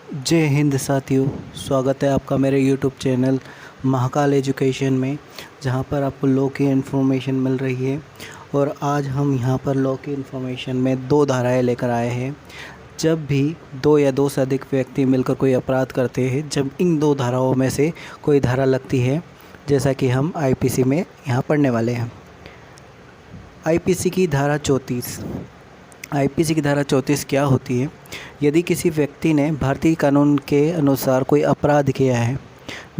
जय हिंद साथियों, स्वागत है आपका मेरे यूट्यूब चैनल महाकाल एजुकेशन में, जहां पर आपको लॉ की इन्फॉर्मेशन मिल रही है। और आज हम यहां पर लॉ की इन्फॉर्मेशन में दो धाराएं लेकर आए हैं। जब भी दो या दो से अधिक व्यक्ति मिलकर कोई अपराध करते हैं, जब इन दो धाराओं में से कोई धारा लगती है, जैसा कि हम आईपीसी में यहाँ पढ़ने वाले हैं। आईपीसी की धारा 34। आईपीसी की धारा 34 क्या होती है? यदि किसी व्यक्ति ने भारतीय कानून के अनुसार कोई अपराध किया है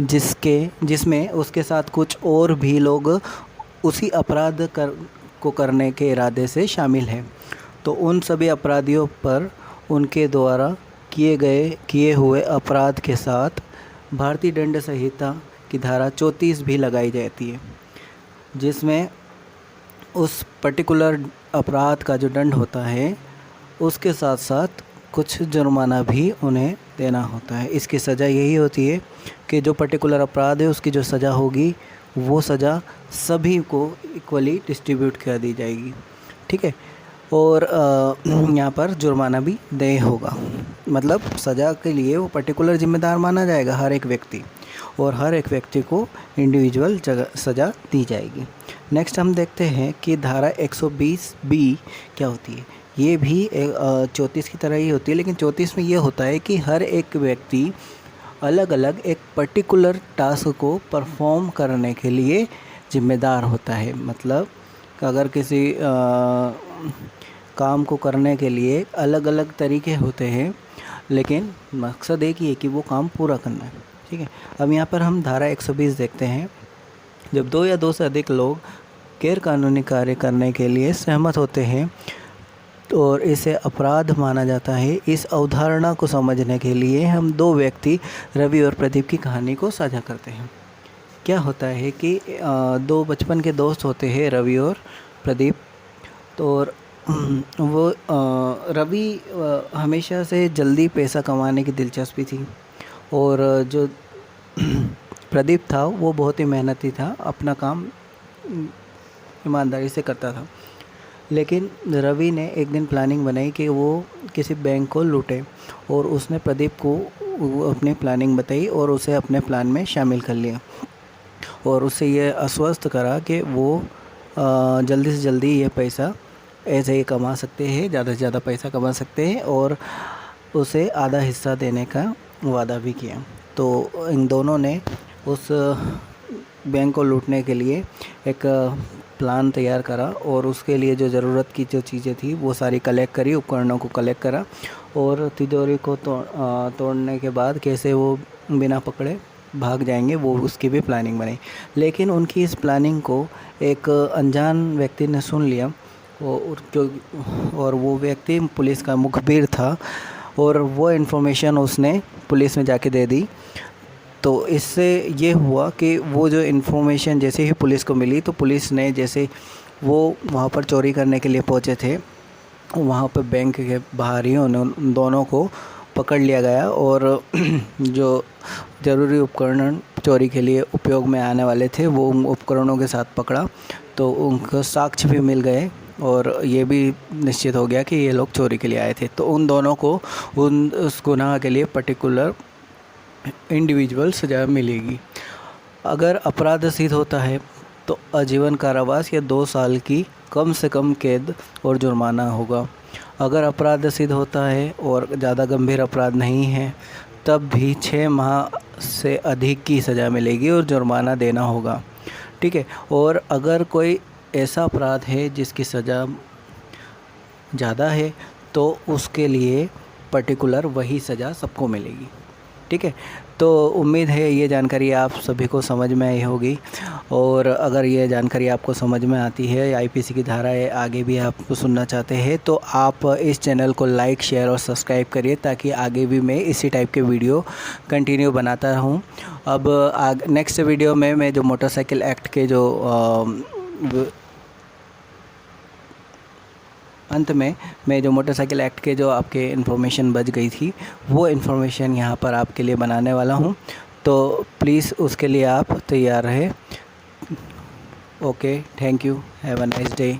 जिसमें उसके साथ कुछ और भी लोग उसी अपराध को करने के इरादे से शामिल हैं, तो उन सभी अपराधियों पर उनके द्वारा किए हुए अपराध के साथ भारतीय दंड संहिता की धारा 34 भी लगाई जाती है, जिसमें उस पर्टिकुलर अपराध का जो दंड होता है उसके साथ साथ कुछ जुर्माना भी उन्हें देना होता है। इसकी सज़ा यही होती है कि जो पर्टिकुलर अपराध है उसकी जो सज़ा होगी वो सज़ा सभी को इक्वली डिस्ट्रीब्यूट कर दी जाएगी, ठीक है। और यहाँ पर जुर्माना भी देय होगा, मतलब सज़ा के लिए वो पर्टिकुलर जिम्मेदार माना जाएगा हर एक व्यक्ति, और हर एक व्यक्ति को इंडिविजुअल सज़ा दी जाएगी। नेक्स्ट हम देखते हैं कि धारा 120B क्या होती है। ये भी 34 की तरह ही होती है, लेकिन 34 में ये होता है कि हर एक व्यक्ति अलग अलग एक पर्टिकुलर टास्क को परफॉर्म करने के लिए जिम्मेदार होता है। मतलब अगर किसी काम को करने के लिए अलग अलग तरीके होते हैं, लेकिन मकसद एक ही है कि वो काम पूरा करना है, ठीक है। अब यहाँ पर हम धारा 120 देखते हैं। जब दो या दो से अधिक लोग गैर कानूनी कार्य करने के लिए सहमत होते हैं और इसे अपराध माना जाता है। इस अवधारणा को समझने के लिए हम दो व्यक्ति रवि और प्रदीप की कहानी को साझा करते हैं। क्या होता है कि दो बचपन के दोस्त होते हैं, रवि और प्रदीप। तो वो रवि हमेशा से जल्दी पैसा कमाने की दिलचस्पी थी, और जो प्रदीप था वो बहुत ही मेहनती था, अपना काम ईमानदारी से करता था। लेकिन रवि ने एक दिन प्लानिंग बनाई कि वो किसी बैंक को लूटे, और उसने प्रदीप को अपनी प्लानिंग बताई और उसे अपने प्लान में शामिल कर लिया, और उससे ये आश्वस्त करा कि वो जल्दी से जल्दी ये पैसा ऐसे ही कमा सकते हैं, ज़्यादा से ज़्यादा पैसा कमा सकते हैं, और उसे आधा हिस्सा देने का वादा भी किया। तो इन दोनों ने उस बैंक को लूटने के लिए एक प्लान तैयार करा, और उसके लिए जो ज़रूरत की जो चीज़ें थी वो सारी कलेक्ट करी, उपकरणों को कलेक्ट करा, और तिजोरी को तोड़ने के बाद कैसे वो बिना पकड़े भाग जाएंगे वो उसकी भी प्लानिंग बनाई। लेकिन उनकी इस प्लानिंग को एक अनजान व्यक्ति ने सुन लिया, और वो व्यक्ति पुलिस का मुखबिर था, और वो इन्फॉर्मेशन उसने पुलिस में जाके दे दी। तो इससे ये हुआ कि वो जो इन्फॉर्मेशन जैसे ही पुलिस को मिली, तो पुलिस ने, जैसे वो वहाँ पर चोरी करने के लिए पहुँचे थे, वहाँ पर बैंक के बाहर ही उन दोनों को पकड़ लिया गया, और जो ज़रूरी उपकरण चोरी के लिए उपयोग में आने वाले थे वो उपकरणों के साथ पकड़ा। तो उनको साक्ष्य भी मिल गए, और ये भी निश्चित हो गया कि ये लोग चोरी के लिए आए थे। तो उन दोनों को उस गुनाह के लिए पर्टिकुलर इंडिविजुअल सज़ा मिलेगी। अगर अपराध सिद्ध होता है तो आजीवन कारावास या 2 साल की कम से कम कैद और जुर्माना होगा। अगर अपराध सिद्ध होता है और ज़्यादा गंभीर अपराध नहीं है, तब भी 6 माह से अधिक की सज़ा मिलेगी और जुर्माना देना होगा, ठीक है। और अगर कोई ऐसा अपराध है जिसकी सज़ा ज़्यादा है, तो उसके लिए पर्टिकुलर वही सज़ा सबको मिलेगी, ठीक है। तो उम्मीद है ये जानकारी आप सभी को समझ में आई होगी, और अगर ये जानकारी आपको समझ में आती है, आईपीसी की धाराएं आगे भी आप सुनना चाहते हैं, तो आप इस चैनल को लाइक, शेयर और सब्सक्राइब करिए, ताकि आगे भी मैं इसी टाइप के वीडियो कंटिन्यू बनाता रहूं। अब नेक्स्ट वीडियो में मैं जो मोटरसाइकिल एक्ट के जो अंत में मैं जो मोटरसाइकिल एक्ट के जो आपके इन्फॉर्मेशन बच गई थी, वो इन्फॉर्मेशन यहाँ पर आपके लिए बनाने वाला हूँ। तो प्लीज़ उसके लिए आप तैयार रहें। Okay, thank you, have a nice day.